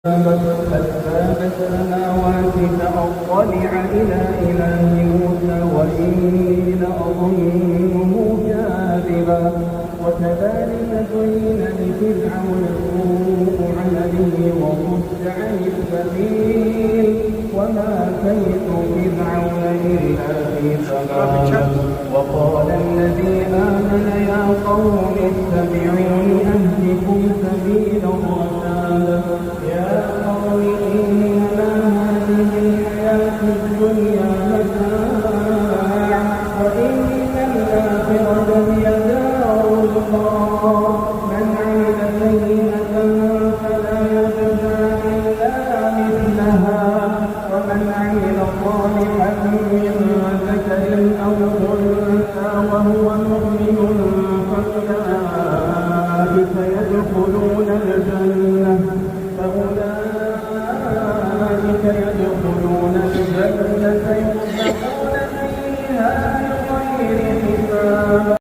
أسباب السماوات فأطلع إلى إله موسى وإني لأظنه كاذبا وكذلك زين لفرعون سوء عمله وصد عن السبيل وما كيد فرعون إلا في ضلال وقال الذي آمن يا قوم اتبعون أهدكم سبيل الرشاد يا قوم إنما هذه الحياة الدنيا